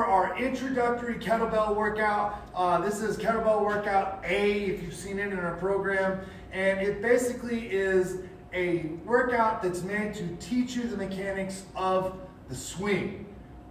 for our introductory kettlebell workout. This is kettlebell workout A, if you've seen it in our program. And it basically is a workout that's made to teach you the mechanics of the swing.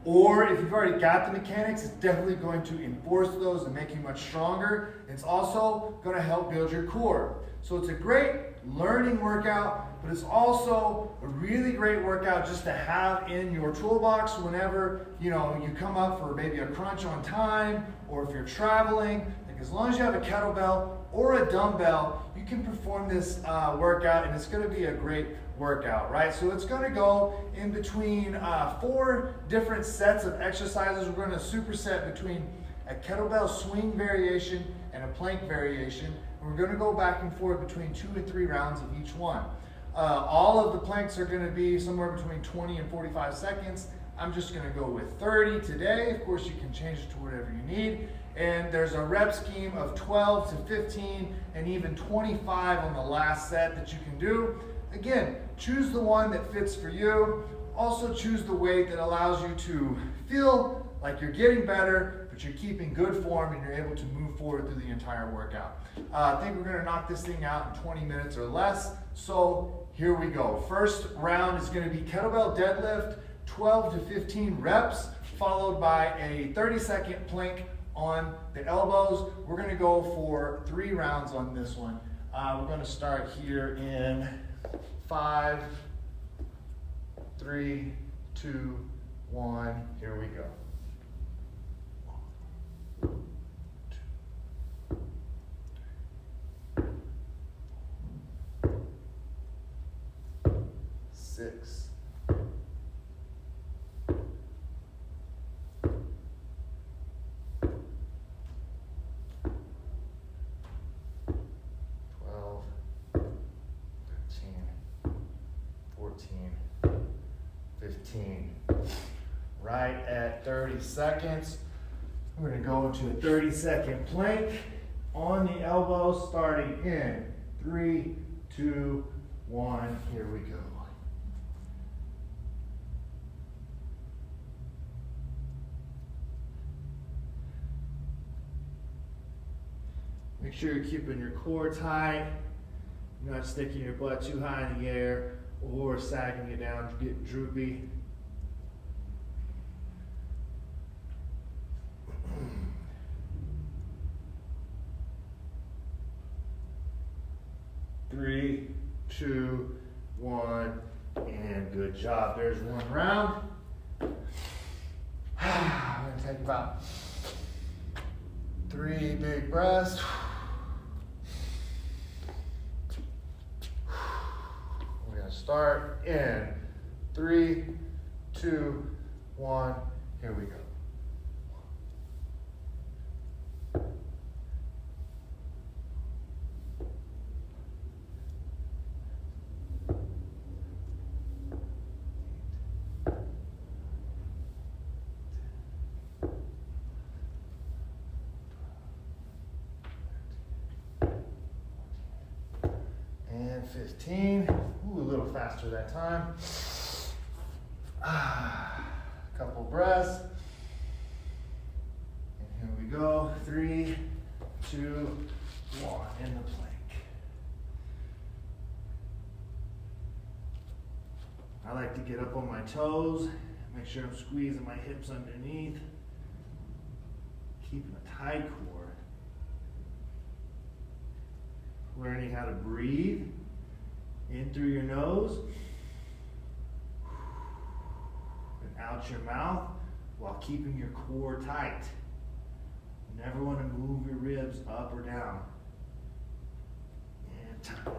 Or if you've already got the mechanics, it's definitely going to enforce those and make you much stronger. It's also going to help build your core. So it's a great learning workout, but it's also a really great workout just to have in your toolbox whenever you come up for maybe a crunch on time, or if you're traveling. Like, as long as you have a kettlebell or a dumbbell, you can perform this workout, and it's going to be a great workout, right? So it's going to go in between 4 different sets of exercises. We're going to superset between a kettlebell swing variation and a plank variation. And we're going to go back and forth between 2 and 3 rounds of each one. All of the planks are going to be somewhere between 20 and 45 seconds. I'm just going to go with 30 today. Of course, you can change it to whatever you need. And there's a rep scheme of 12 to 15 and even 25 on the last set that you can do. Again, choose the one that fits for you. Also choose the weight that allows you to feel like you're getting better, but you're keeping good form and you're able to move forward through the entire workout. I think we're going to knock this thing out in 20 minutes or less. So here we go. First round is going to be kettlebell deadlift, 12 to 15 reps, followed by a 30-second plank on the elbows. We're going to go for 3 rounds on this one. We're going to start here in 5, 3, 2, 1. Here we go. 6, 12, 13, 14, 15. Right at 30 seconds. We're going to go into a 30-second plank on the elbow, starting in 3, 2, 1. Here we go. Make sure you're keeping your core tight. You're not sticking your butt too high in the air or sagging it down, getting droopy. Three, 2, 1, and good job. There's 1 round. I'm going to take about 3 big breaths. We're going to start in 3, 2, 1. Here we go. And 15. Ooh, a little faster that time. Couple breaths. And here we go. 3, 2, 1. In the plank. I like to get up on my toes. Make sure I'm squeezing my hips underneath. Keeping a tight core. Learning how to breathe in through your nose and out your mouth while keeping your core tight. You never want to move your ribs up or down. And time.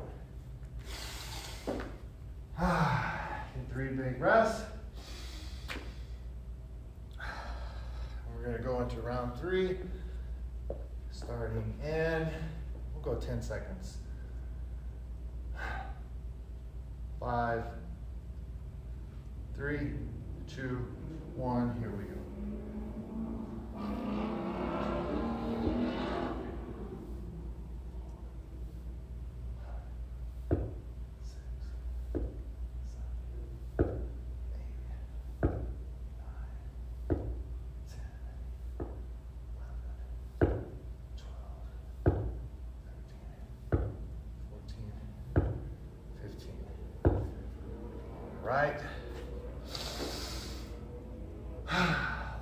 And 3 big breaths. We're going to go into round 3, starting in. We'll go 10 seconds. 5, 3, 2, 1. Here we go. 6, 7, 8, 9, 10. right.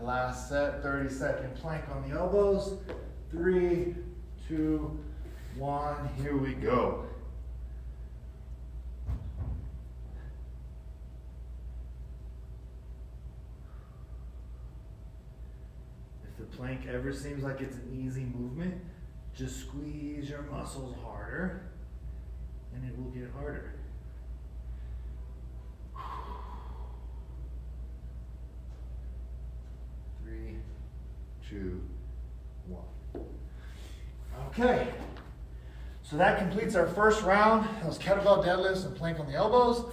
Last set, 30-second plank on the elbows. 3, 2, 1, here we go. If the plank ever seems like it's an easy movement, just squeeze your muscles harder and it will get harder. 3, 2, 1. Okay, so that completes our first round. That was kettlebell deadlifts and plank on the elbows.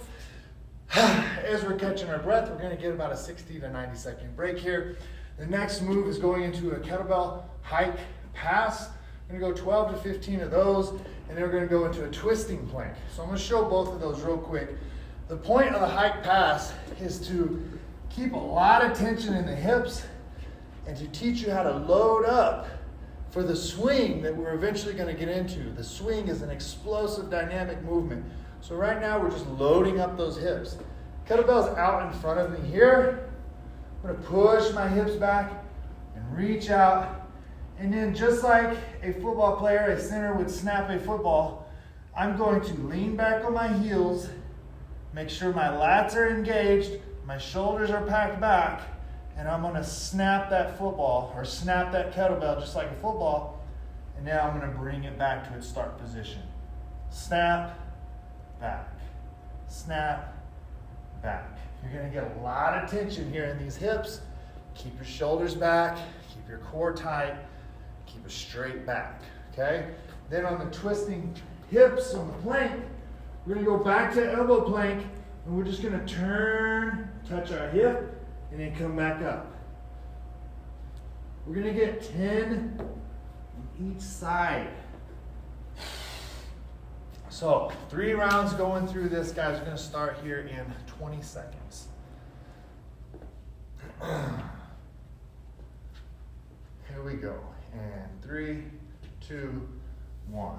As we're catching our breath, we're going to get about a 60 to 90 second break here. The next move is going into a kettlebell hike pass. We're going to go 12 to 15 of those, and then we're going to go into a twisting plank. So I'm going to show both of those real quick. The point of the hike pass is to keep a lot of tension in the hips and to teach you how to load up for the swing that we're eventually going to get into. The swing is an explosive dynamic movement. So right now we're just loading up those hips. Kettlebell's out in front of me here. I'm going to push my hips back and reach out. And then just like a football player, a center would snap a football, I'm going to lean back on my heels, make sure my lats are engaged, my shoulders are packed back, and I'm going to snap that football or snap that kettlebell just like a football. And now I'm going to bring it back to its start position. Snap, back, snap, back. You're going to get a lot of tension here in these hips. Keep your shoulders back, keep your core tight, keep a straight back, okay? Then on the twisting hips on the plank, we're going to go back to elbow plank, and we're just going to turn, touch our hip, and then come back up. We're going to get 10 on each side. So 3 rounds going through this, guys. We're going to start here in 20 seconds. Here we go. And 3, 2, 1.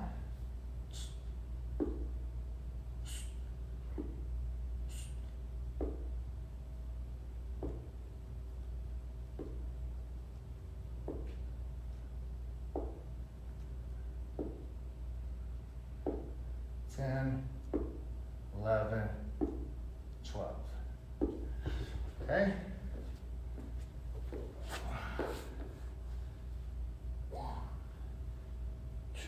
Ten, 11, 12. Okay? 1, 2.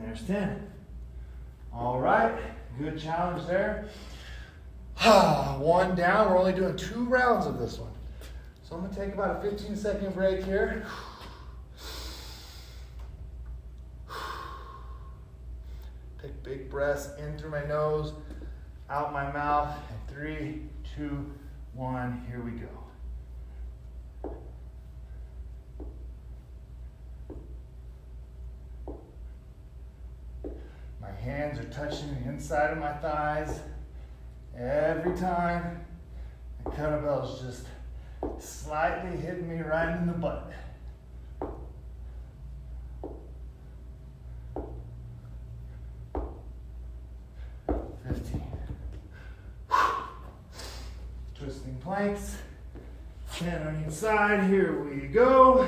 There's 10. All right, good challenge there. 1 down, we're only doing 2 rounds of this one. So I'm gonna take about a 15-second break here. Take big breaths in through my nose, out my mouth, and 3, 2, 1, here we go. My hands are touching the inside of my thighs every time. The kettlebell is just slightly hitting me right in the butt. Twisting planks, 10 on each side, here we go.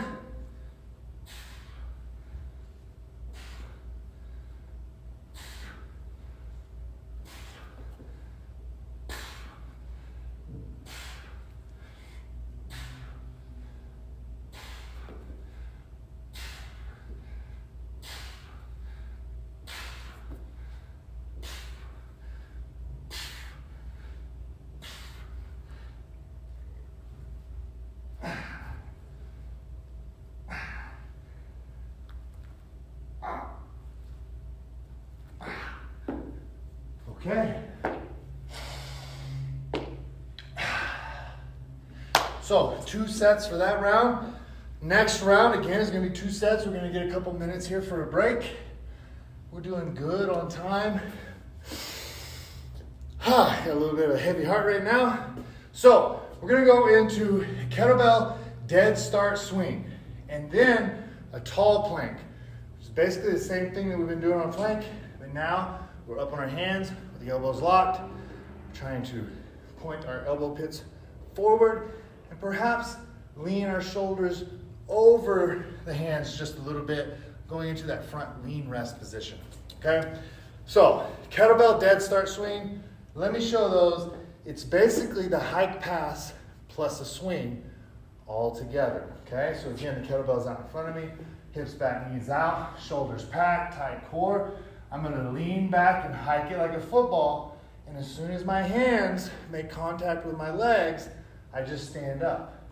Okay. So 2 sets for that round. Next round, again, is going to be 2 sets. We're going to get a couple minutes here for a break. We're doing good on time. Got a little bit of a heavy heart rate now. So we're going to go into kettlebell dead start swing. And then a tall plank. It's basically the same thing that we've been doing on plank. But now we're up on our hands with the elbows locked. We're trying to point our elbow pits forward and perhaps lean our shoulders over the hands just a little bit, going into that front lean rest position. Okay? So, kettlebell dead start swing. Let me show those. It's basically the hike pass plus a swing all together. Okay? So again, the kettlebell's out in front of me, hips back, knees out, shoulders packed, tight core. I'm gonna lean back and hike it like a football, and as soon as my hands make contact with my legs, I just stand up.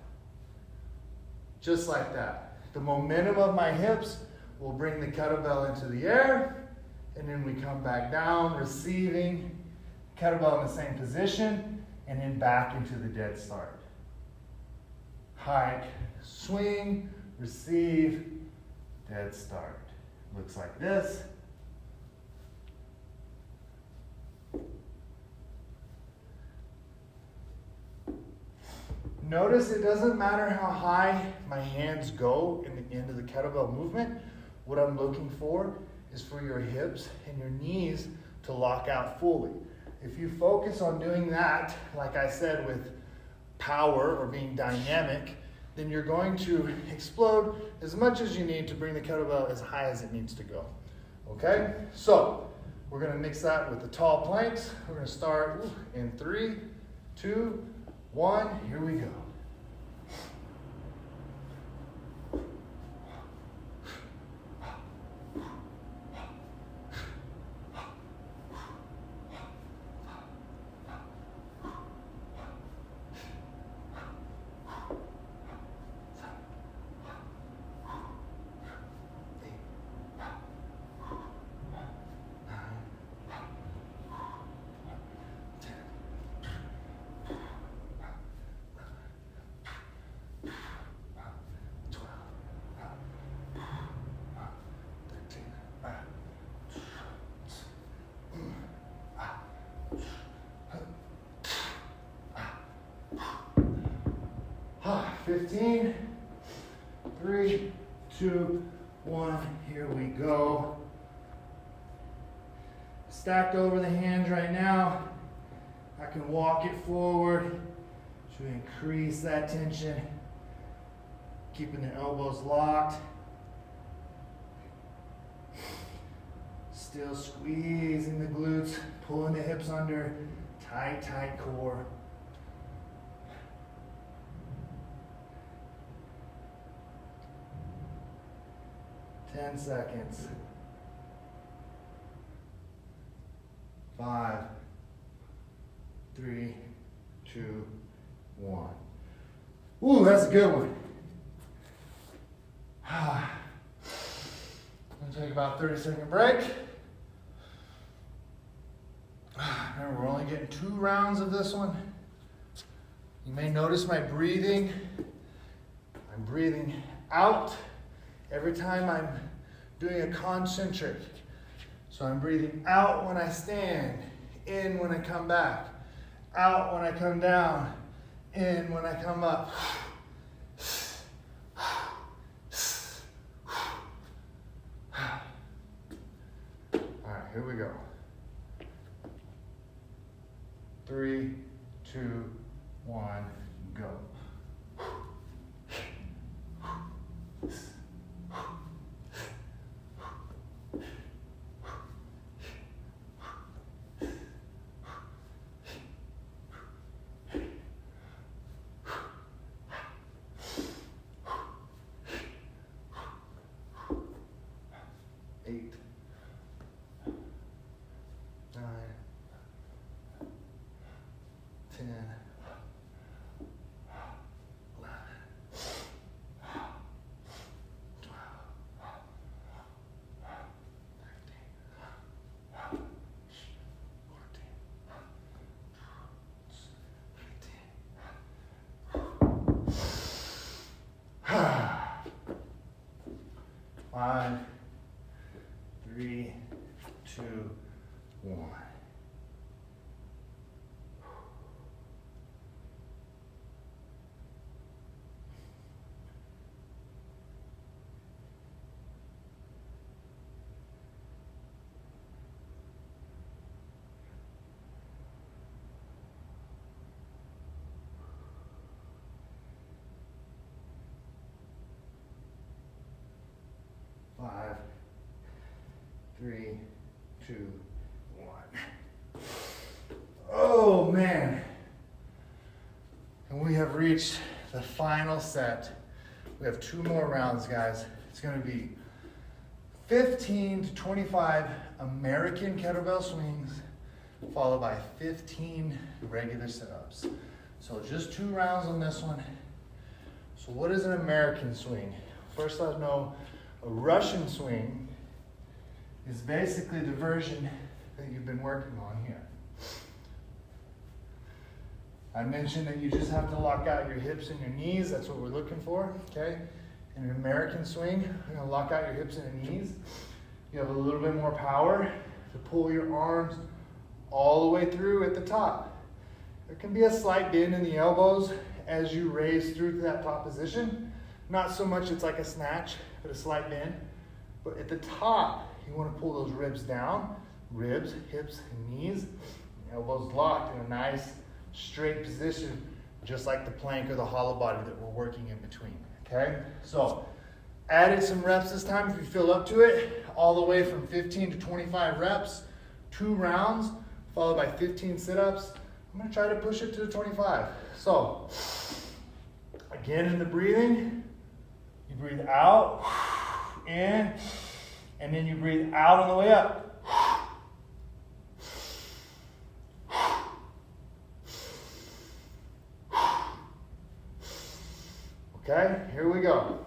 Just like that. The momentum of my hips will bring the kettlebell into the air, and then we come back down, receiving, kettlebell in the same position, and then back into the dead start. Hike, swing, receive, dead start. Looks like this. Notice it doesn't matter how high my hands go in the end of the kettlebell movement. What I'm looking for is for your hips and your knees to lock out fully. If you focus on doing that, like I said, with power or being dynamic, then you're going to explode as much as you need to bring the kettlebell as high as it needs to go. Okay? So, we're going to mix that with the tall planks. We're going to start in 3, 2, 1, here we go. Ah, 15, 3, 2, 1, here we go. Stacked over the hands right now. I can walk it forward to increase that tension, keeping the elbows locked. Still squeezing the glutes, pulling the hips under, tight, tight core. Ten seconds. 5, 3, 2, 1. Ooh, that's a good one. I'm gonna take about a 30-second break. Remember, we're only getting 2 rounds of this one. You may notice my breathing. I'm breathing out every time I'm doing a concentric. So I'm breathing out when I stand, in when I come back, out when I come down, in when I come up. All right, here we go. 3, 2, 1, go. 5, 3, 2, 1. 5, 3, 2, 1. Oh man. And we have reached the final set. We have 2 more rounds, guys. It's going to be 15 to 25 American kettlebell swings, followed by 15 regular sit-ups. So just 2 rounds on this one. So what is an American swing? First, let's know a Russian swing is basically the version that you've been working on here. I mentioned that you just have to lock out your hips and your knees. That's what we're looking for, okay? In an American swing, you're gonna lock out your hips and your knees. You have a little bit more power to pull your arms all the way through at the top. There can be a slight bend in the elbows as you raise through to that top position. Not so much it's like a snatch, but a slight bend. But at the top, you want to pull those ribs down, ribs, hips, and knees. Elbows locked in a nice straight position, just like the plank or the hollow body that we're working in between, okay? So, added some reps this time if you feel up to it, all the way from 15 to 25 reps, 2 rounds, followed by 15 sit-ups. I'm gonna try to push it to the 25. So, again in the breathing, you breathe out, in, and then you breathe out on the way up. Okay, here we go.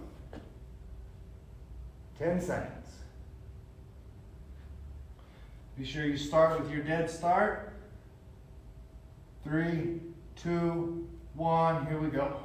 10 seconds. Be sure you start with your dead start. 3, 2, 1, here we go.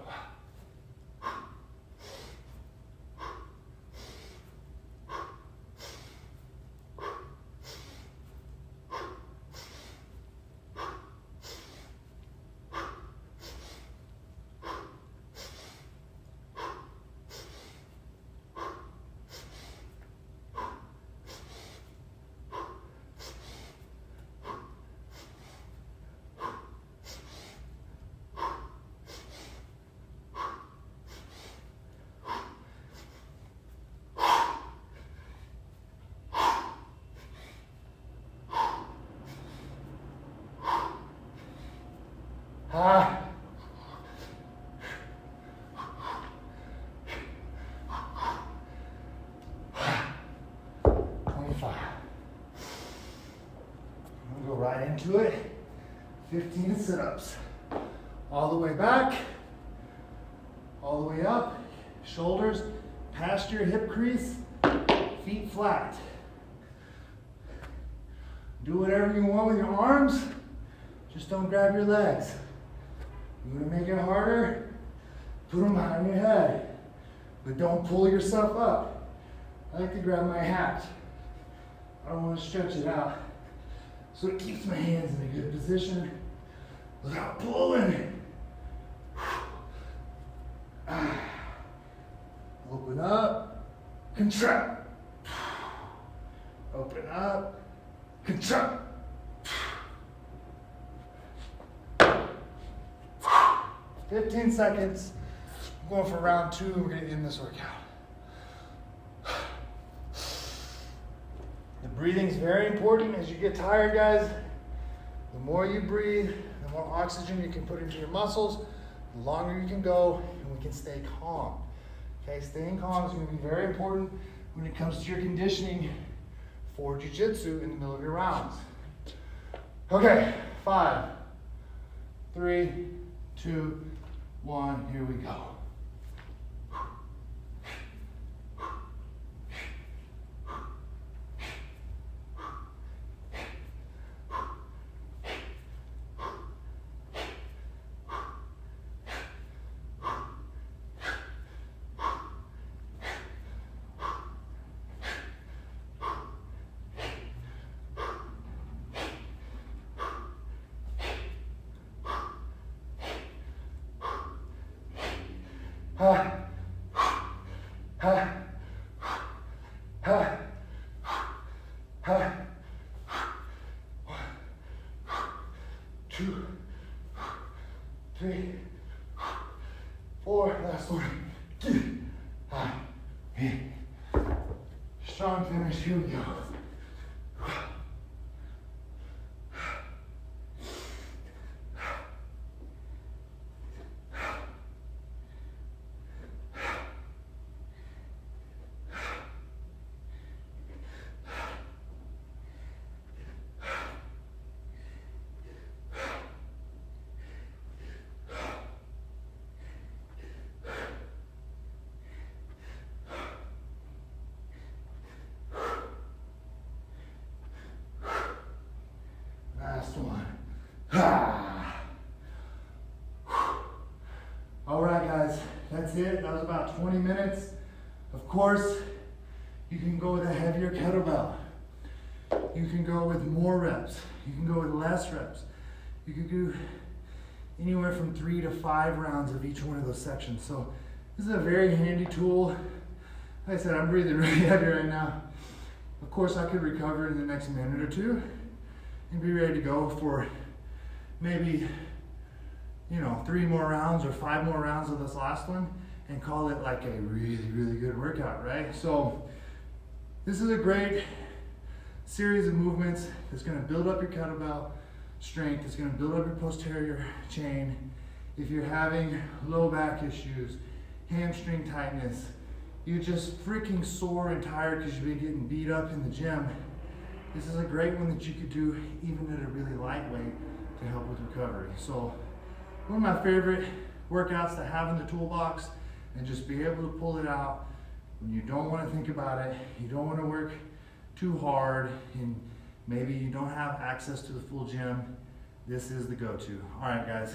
Ah. Go right into it. 15 sit-ups. All the way back, all the way up, shoulders past your hip crease, feet flat. Do whatever you want with your arms, just don't grab your legs. You want to make it harder? Put them behind your head, but don't pull yourself up. I like to grab my hat. I don't want to stretch it out. So it keeps my hands in a good position without pulling. Open up, contract. Open up, contract. 15 seconds. I'm going for round 2. We're going to end this workout. The breathing is very important as you get tired, guys. The more you breathe, the more oxygen you can put into your muscles, the longer you can go, and we can stay calm. Okay, staying calm is going to be very important when it comes to your conditioning for jiu-jitsu in the middle of your rounds. Okay, 5, 3, 2, 1, here we go. Two, three, four, last one. Strong finish, here we go. Last one. All right, guys, that's it. That was about 20 minutes. Of course, you can go with a heavier kettlebell. You can go with more reps. You can go with less reps. You can do anywhere from 3 to 5 rounds of each one of those sections. So this is a very handy tool. Like I said, I'm breathing really heavy right now. Of course, I could recover in the next minute or two and be ready to go for maybe, 3 more rounds or 5 more rounds of this last one and call it like a really, really good workout, right? So this is a great series of movements that's gonna build up your kettlebell strength. It's gonna build up your posterior chain. If you're having low back issues, hamstring tightness, you're just freaking sore and tired because you've been getting beat up in the gym, this is a great one that you could do even at a really lightweight to help with recovery. So one of my favorite workouts to have in the toolbox and just be able to pull it out when you don't want to think about it, you don't want to work too hard, and maybe you don't have access to the full gym. This is the go-to. All right, guys.